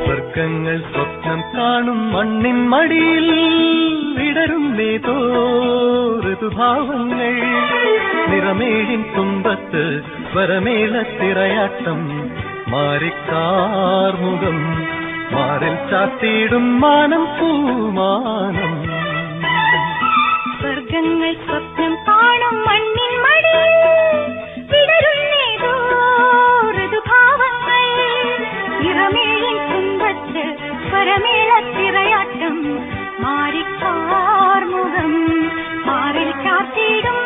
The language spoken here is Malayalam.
സ്വർഗങ്ങൾ സ്വപ്നം കാണും മണ്ണിൻ മടിയിൽ വിടരുന്നേതോ ഋതുഭാവങ്ങൾ നിറമേഴിൻ തുമ്പത്ത് വരമേളത്തിറയാട്ടം മാറിക്കാർമുഖം മാറിൽ ചാത്തിയിടും മാനം പൂമാനം സ്വർഗങ്ങൾ സ്വപ്നം കാണും മണ്ണിൻ മടിയിൽ വിടരുന്നേതോ ഋതുഭാവങ്ങൾ നിറമേഴിൻ തുമ്പത്ത് വരമേളത്തിറയാട്ടം മാറിക്കാർമുഖം മാറിൽ ചാത്തിയിടും